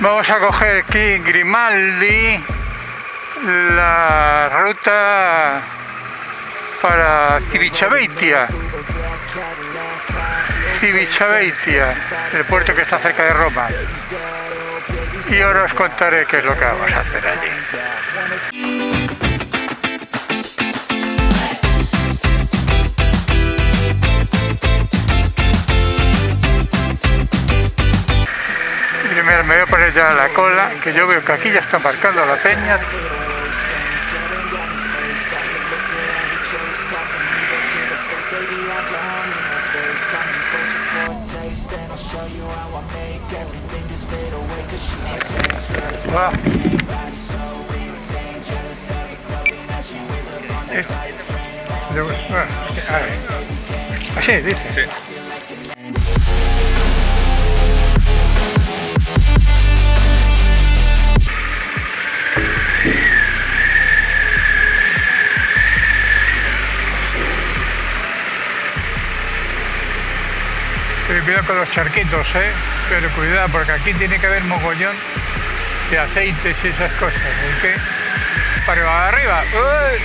Vamos a coger aquí Grimaldi, la ruta para Civitavecchia, el puerto que está cerca de Roma. Y ahora os contaré qué es lo que vamos a hacer allí. Primero me voy a poner ya la cola, que yo veo que aquí ya está marcando la peña. Ah. Así dice. Sí. Cuidado con los charquitos, pero cuidado porque aquí tiene que haber mogollón de aceites y esas cosas, ¿ok? Para arriba. ¡Uy!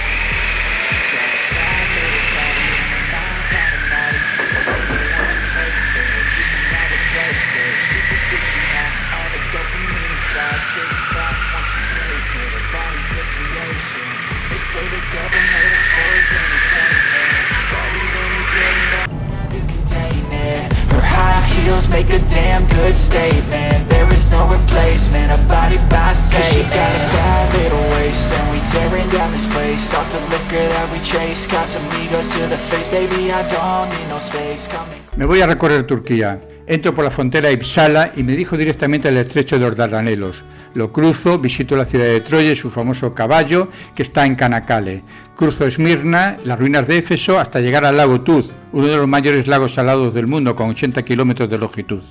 Make a damn good statement. There is no replacement, a body by Satan. Cause she got a bad little waist, and we tearing down this place. Off the liquor that we chase, got some egos to the face. Baby, I don't need no space. Me voy a recorrer Turquía. Entro por la frontera de Ipsala y me dirijo directamente al estrecho de los Dardanelos. Lo cruzo, visito la ciudad de Troya y su famoso caballo, que está en Canakkale. Cruzo Esmirna, las ruinas de Éfeso, hasta llegar al lago Tuz, uno de los mayores lagos salados del mundo, con 80 kilómetros de longitud.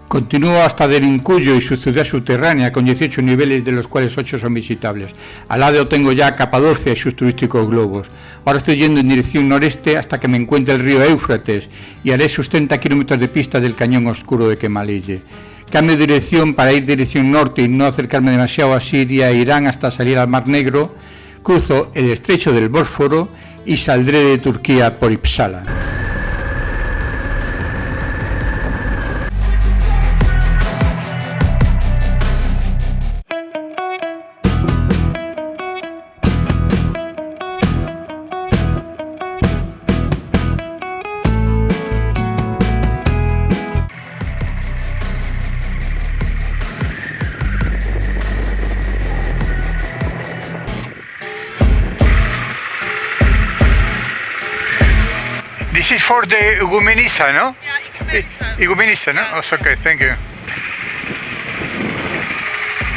Continúo hasta Derinkuyu y su ciudad subterránea, con 18 niveles, de los cuales 8 son visitables. Al lado tengo ya Capadocia y sus turísticos globos. Ahora estoy yendo en dirección noreste hasta que me encuentre el río Éufrates y haré sus 30 kilómetros de pista del cañón oscuro de Kemalille. Cambio de dirección para ir dirección norte y no acercarme demasiado a Siria e Irán hasta salir al Mar Negro. Cruzo el estrecho del Bósforo y saldré de Turquía por Ipsala. This is for the Igoumenitsa, no? Yeah, Igoumenitsa, no? Oh, okay, thank you.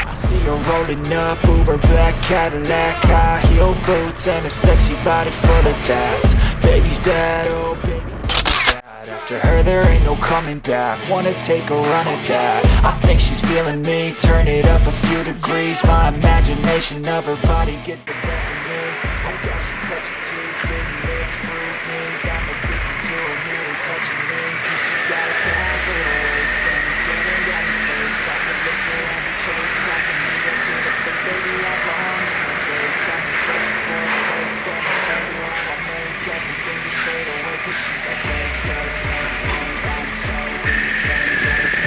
I see her rolling up, Uber black Cadillac, high heel boots and a sexy body full of tats. Baby's bad, oh baby's bad. After her there ain't no coming back. Wanna take a run at that. I think she's feeling me. Turn it up a few degrees. My imagination of her body gets the best of me. Oh gosh, she's such a tease. Big lips, bruised knees. I'm addicted to her, nearly touching me. Cause she got a bad little waist, and we tearing down this place. Off the liquor and we chase. Got some egos to the face. Baby, I belong in my space. Got me pushing for a taste. And I'll show you how I make everything just fade away. Cause she's the same space.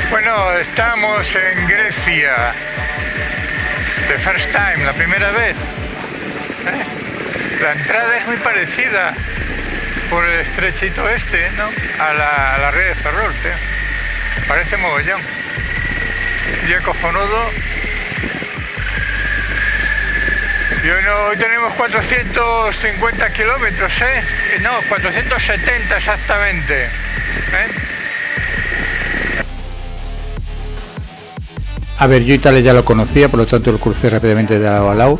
Bueno, estamos en Grecia. The first time, la primera vez. La entrada es muy parecida por el estrechito este, ¿no? A la red de Ferrol, tío. Parece mogollón. Y es cojonudo. Y hoy tenemos 450 kilómetros, No, 470 exactamente. A ver, yo Italia ya lo conocía, por lo tanto lo crucé rápidamente de lado a lado,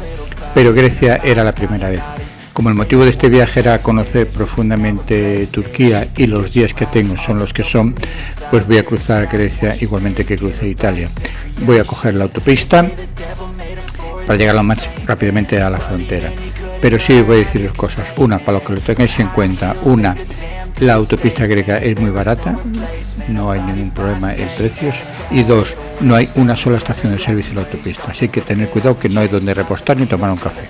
pero Grecia era la primera vez. Como el motivo de este viaje era conocer profundamente Turquía y los días que tengo son los que son, pues voy a cruzar Grecia igualmente que crucé Italia. Voy a coger la autopista para llegar lo más rápidamente a la frontera. Pero sí voy a deciros cosas. Una, para lo que lo tengáis en cuenta, la autopista griega es muy barata, no hay ningún problema en precios, y 2, no hay una sola estación de servicio en la autopista, así que tener cuidado que no hay donde repostar ni tomar un café.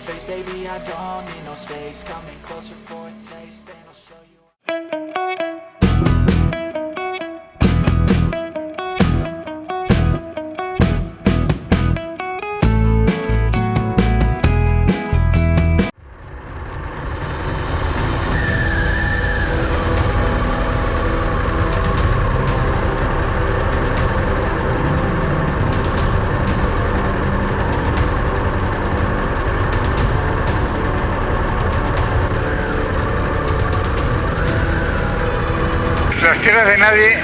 Las tierras de nadie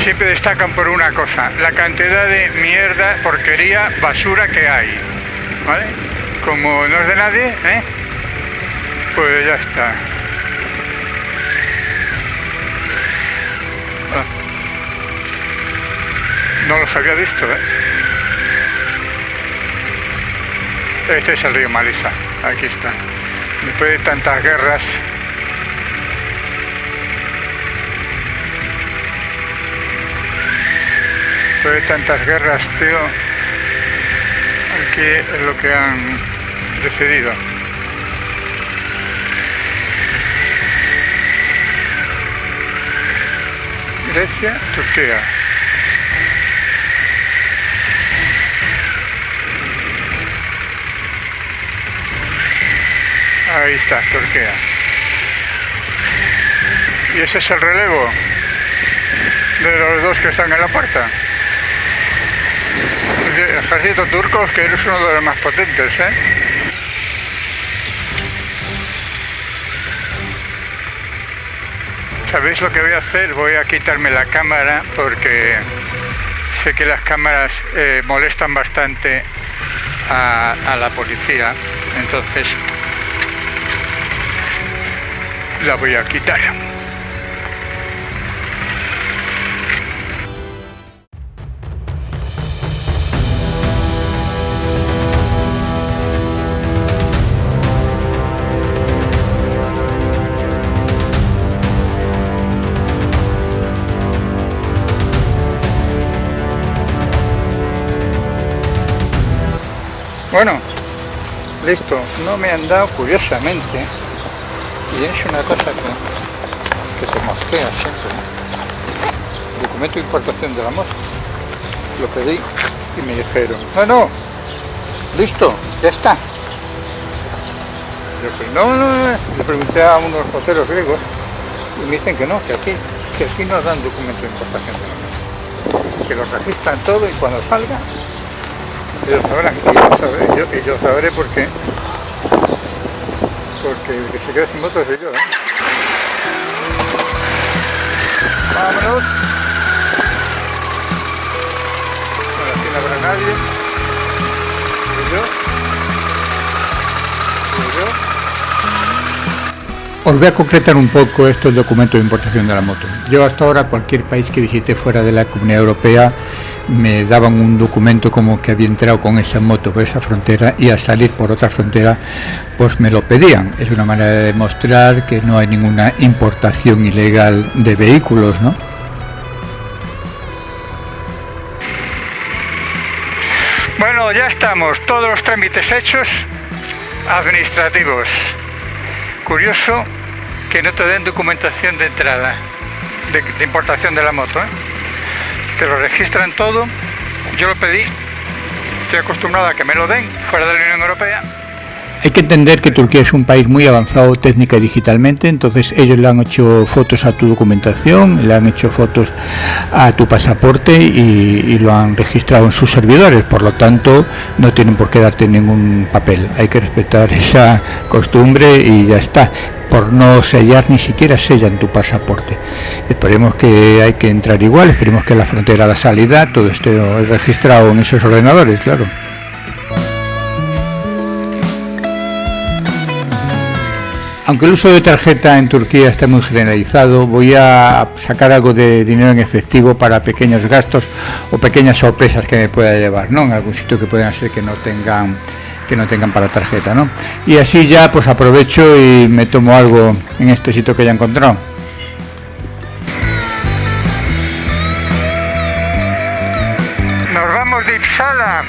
siempre destacan por una cosa, la cantidad de mierda, porquería, basura que hay, ¿vale? Como no es de nadie, pues ya está. No los había visto, Este es el río Malisa, aquí está. Después de tantas guerras, tío, aquí es lo que han decidido. Grecia, Turquía. Ahí está, Turquía. Y ese es el relevo de los dos que están en la puerta. El ejército turco, que es uno de los más potentes, ¿Sabéis lo que voy a hacer? Voy a quitarme la cámara porque sé que las cámaras molestan bastante a la policía, entonces la voy a quitar. Bueno, listo, no me han dado, curiosamente, y es una cosa que se mosquea siempre, documento de importación de la moto. Lo pedí y me dijeron, no, listo, ya está. Yo dije, no, le pregunté a unos hoteles griegos y me dicen que no, que aquí nos dan documento de importación de la moto, que los registran todo y cuando salga ellos sabrán, y yo sabré por qué. Porque el que se queda sin moto soy yo, Vámonos. Bueno, aquí no habrá nadie. Y yo. Os voy a concretar un poco esto del documento de importación de la moto. Yo hasta ahora cualquier país que visité fuera de la Comunidad Europea me daban un documento como que había entrado con esa moto por esa frontera y al salir por otra frontera pues me lo pedían. Es una manera de demostrar que no hay ninguna importación ilegal de vehículos, ¿no? Bueno, ya estamos, todos los trámites hechos administrativos. Curioso que no te den documentación de entrada, de importación de la moto, Te lo registran todo, yo lo pedí, estoy acostumbrado a que me lo den fuera de la Unión Europea. Hay que entender que Turquía es un país muy avanzado técnica y digitalmente, entonces ellos le han hecho fotos a tu documentación, le han hecho fotos a tu pasaporte y lo han registrado en sus servidores, por lo tanto no tienen por qué darte ningún papel. Hay que respetar esa costumbre y ya está. Por no sellar, ni siquiera sellan tu pasaporte. Esperemos que hay que entrar igual, esperemos que la frontera, la salida, todo esto es registrado en esos ordenadores, claro. Aunque el uso de tarjeta en Turquía está muy generalizado, voy a sacar algo de dinero en efectivo para pequeños gastos o pequeñas sorpresas que me pueda llevar, ¿no? En algún sitio que puedan ser que no tengan para tarjeta, ¿no? Y así ya pues aprovecho y me tomo algo en este sitio que ya he encontrado. de Uppsala.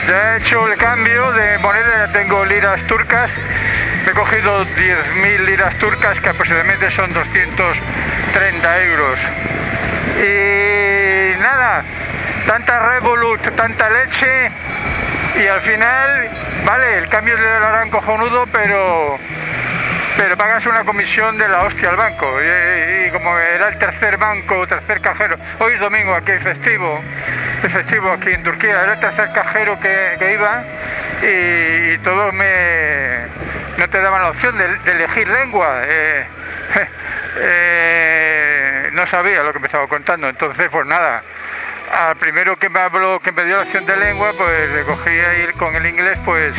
Ya he hecho el cambio de moneda, ya tengo liras turcas. Me he cogido 10.000 liras turcas, que aproximadamente son 230 euros. Y nada, tanta Revolut, tanta leche, y al final, vale, el cambio le harán cojonudo, pero pagas una comisión de la hostia al banco. Y como era el tercer banco, tercer cajero, hoy es domingo, aquí es festivo aquí en Turquía, era el tercer cajero que iba, y todos no te daban la opción de elegir lengua. No sabía lo que me estaba contando, entonces pues nada, al primero que me habló, que me dio la opción de lengua, pues le cogí a ir con el inglés, pues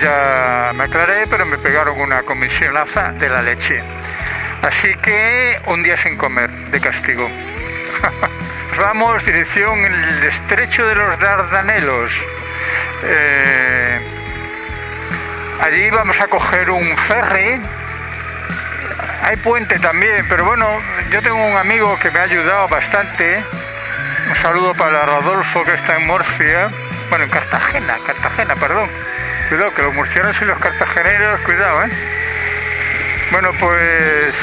ya me aclaré, pero me pegaron una comisionaza de la leche. Así que un día sin comer, de castigo. Vamos, dirección el estrecho de los Dardanelos. Allí vamos a coger un ferry. Hay puente también, pero bueno, yo tengo un amigo que me ha ayudado bastante. Un saludo para Rodolfo, que está en Murcia. Bueno, en Cartagena, perdón. Cuidado, que los murcianos y los cartageneros, cuidado, ¿eh? Bueno, pues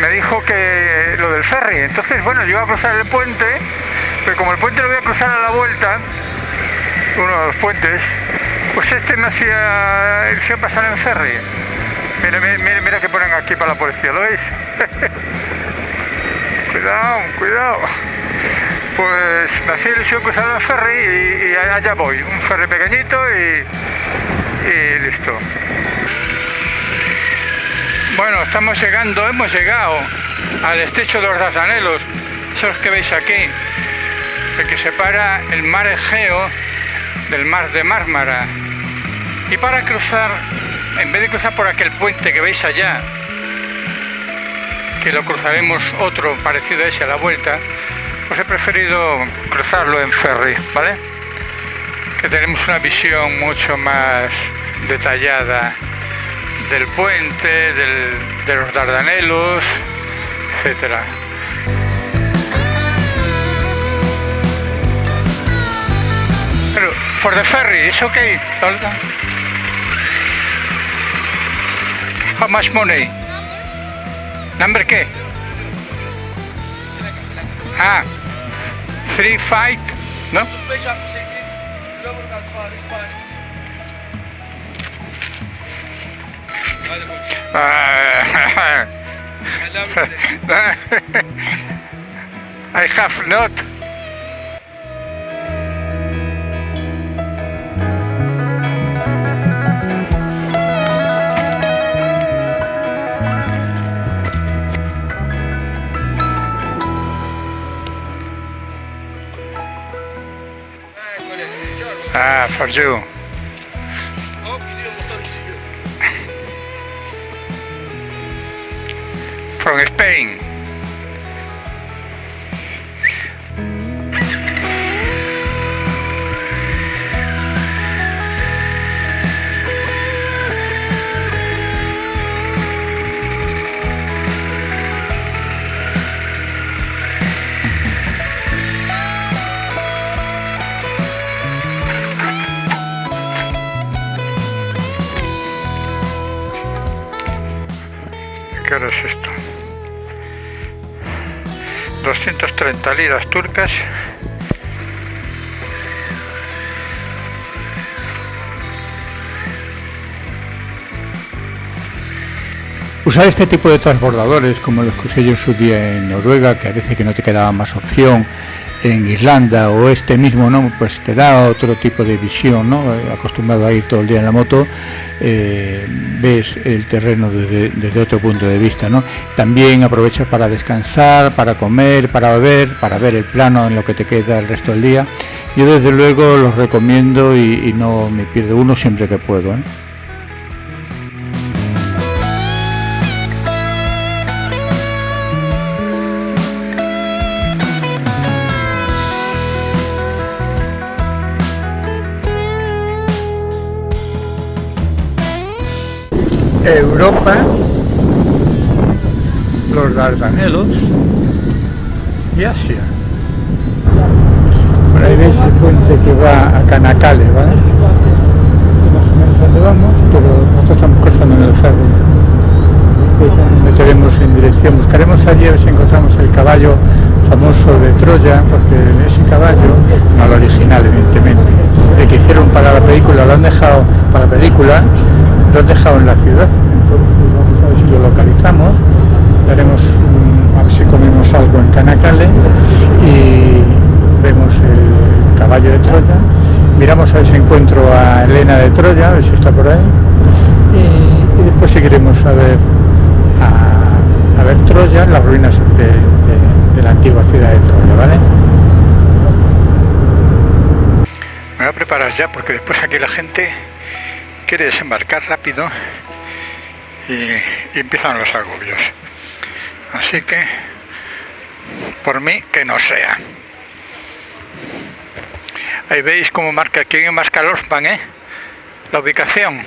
me dijo que lo del ferry. Entonces, bueno, yo iba a cruzar el puente, pero como el puente lo voy a cruzar a la vuelta, uno de los puentes, pues me hacía pasar en ferry. Mira que ponen aquí para la policía, ¿lo veis? Cuidado. Pues me hacía ilusión cruzar el ferry y allá voy. Un ferry pequeñito y listo. Bueno, hemos llegado al estrecho de los Dardanelos, esos que veis aquí, el que separa el mar Egeo del mar de Mármara. Y para cruzar, en vez de cruzar por aquel puente que veis allá, que lo cruzaremos otro parecido a ese a la vuelta, pues he preferido cruzarlo en ferry, ¿vale? Que tenemos una visión mucho más detallada del puente, de los Dardanelos, etcétera. Pero, for the ferry, it's okay. How much money? ¿Number qué? 3-5, ¿no? I have not. For you. From Spain. ¿Qué hora es esto? 230 liras turcas. Usar este tipo de transbordadores como los que usé yo en su día en Noruega, que a veces que no te quedaba más opción, en Irlanda o este mismo, ¿no? Pues te da otro tipo de visión, ¿no? Acostumbrado a ir todo el día en la moto, ves el terreno desde otro punto de vista, ¿no? También aprovechas para descansar, para comer, para ver el plano en lo que te queda el resto del día. Yo desde luego los recomiendo y no me pierdo uno siempre que puedo, ¿eh? Europa, los Dardanelos y Asia. Por ahí veis el puente que va a Canacale, ¿vale? Más o menos donde vamos, pero nosotros estamos cruzando en el ferry. Nos meteremos en dirección, buscaremos allí a ver si encontramos el caballo famoso de Troya, porque ese caballo, no el original evidentemente, el que hicieron para la película, lo han dejado para la película, lo han dejado en la ciudad. Entonces vamos a ver si lo localizamos, haremos a ver si comemos algo en Canacale y vemos el caballo de Troya, miramos a ver si encuentro a Helena de Troya, a ver si está por ahí, y después seguiremos a ver Troya, las ruinas de la antigua ciudad de Troya, ¿vale? Me voy a preparar ya porque después aquí la gente quiere desembarcar rápido y empiezan los agobios. Así que, por mí, que no sea. Ahí veis cómo marca, quién marca el Orsman, la ubicación.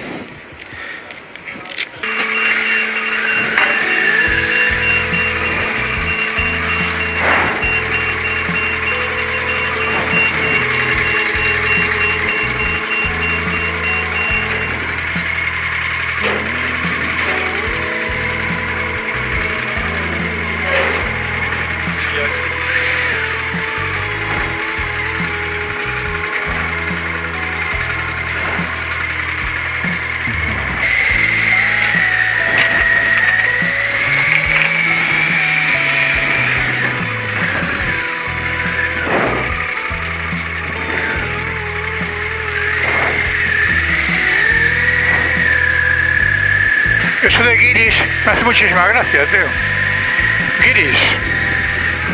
Eso de guiris me hace muchísima gracia, tío. Guiris.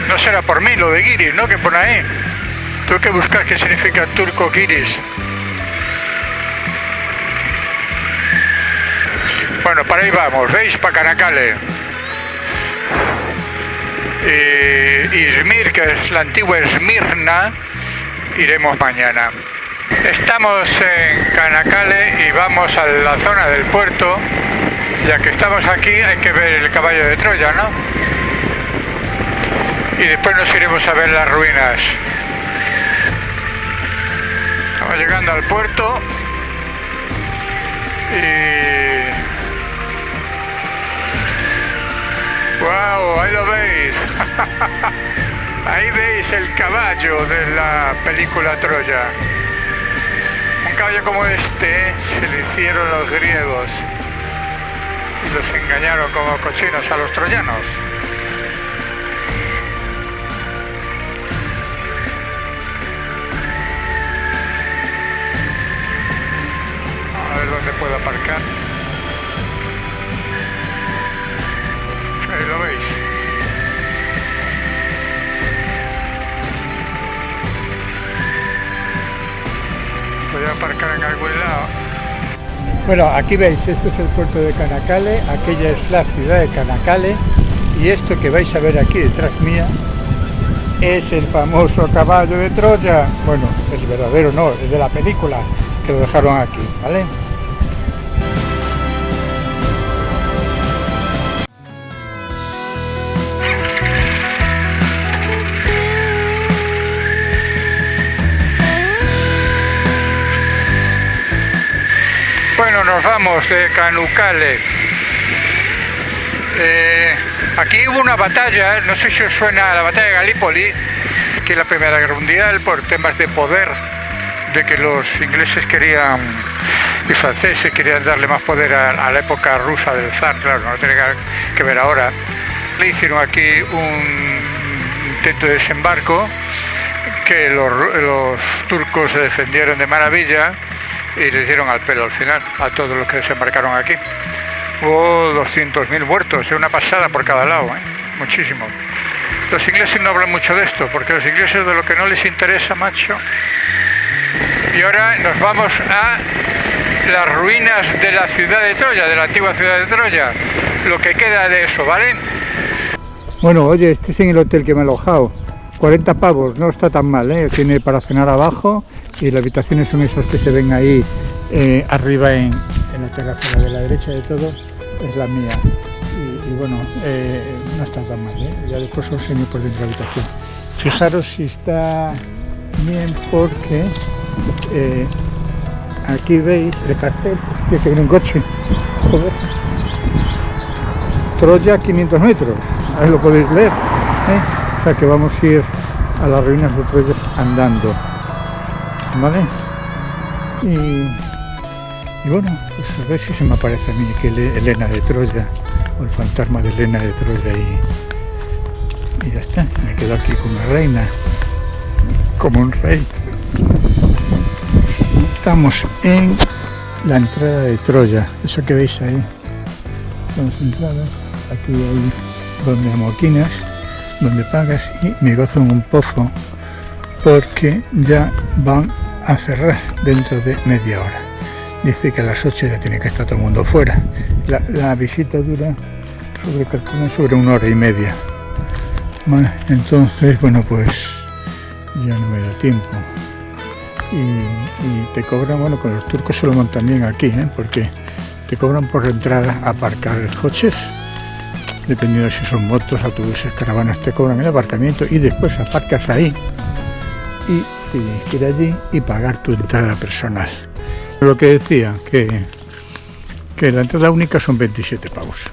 No será por mí lo de guiris, ¿no? Que pone ahí. Tengo que buscar qué significa turco guiris. Bueno, para ahí vamos, ¿veis? Para Canacale. Izmir, que es la antigua Esmirna, iremos mañana. Estamos en Canacale y vamos a la zona del puerto. Ya que estamos aquí hay que ver el caballo de Troya, ¿no? Y después nos iremos a ver las ruinas. Estamos llegando al puerto y... ¡Wow! Ahí lo veis. Ahí veis el caballo de la película Troya. Un caballo como este se le hicieron los griegos. Y los engañaron como cochinos a los troyanos. A ver dónde puedo aparcar. Ahí lo veis. Voy a aparcar en algún lado. Bueno, aquí veis, esto es el puerto de Canacale, aquella es la ciudad de Canacale y esto que vais a ver aquí detrás mía es el famoso caballo de Troya. Bueno, es verdadero, no, es de la película que lo dejaron aquí, ¿vale? Bueno, nos vamos de Canacale. Aquí hubo una batalla, no sé si os suena, la batalla de Galípoli, que es la Primera Guerra Mundial, por temas de poder, de que los ingleses querían y franceses querían darle más poder a la época rusa del zar, claro, no tiene que ver ahora. Le hicieron aquí un intento de desembarco, que los turcos se defendieron de maravilla y les dieron al pelo al final a todos los que desembarcaron aquí. Hubo 200.000 muertos, una pasada por cada lado, muchísimo. Los ingleses no hablan mucho de esto, porque los ingleses de lo que no les interesa, macho. Y ahora nos vamos a las ruinas de la ciudad de Troya, de la antigua ciudad de Troya, lo que queda de eso, ¿vale? Bueno, oye, este es en el hotel que me he alojado. 40 pavos, no está tan mal, ¿eh? Tiene para cenar abajo y las habitaciones son esas que se ven ahí arriba en la terraza de la derecha de todo, es la mía. Y bueno, no está tan mal, ¿eh? Ya después os enseño por dentro de la habitación. Fijaros si está bien porque aquí veis el cartel, hostia, que viene un coche, joder. Troya 500 metros, ahí lo podéis leer, o sea que vamos a ir a las ruinas de Troya andando, ¿vale? Y bueno, pues a ver si se me aparece a mí que Helena de Troya, o el fantasma de Helena de Troya, y ya está, me quedo aquí como una reina, como un rey. Estamos en la entrada de Troya, eso que veis ahí, son las entradas, aquí hay donde amoquinas, donde pagas, y me gozo en un pozo porque ya van a cerrar dentro de media hora. Dice que a las 8 ya tiene que estar todo el mundo fuera. La visita dura sobre 1 hora y media. Bueno, entonces, bueno, pues ya no me da tiempo. Y te cobran, bueno, con los turcos se lo montan bien aquí, porque te cobran por entrada a aparcar coches, dependiendo de si son motos, autobuses, caravanas, te cobran el aparcamiento y después aparcas ahí y tienes que ir allí y pagar tu entrada personal. Lo que decía, que la entrada única son 27 pavos.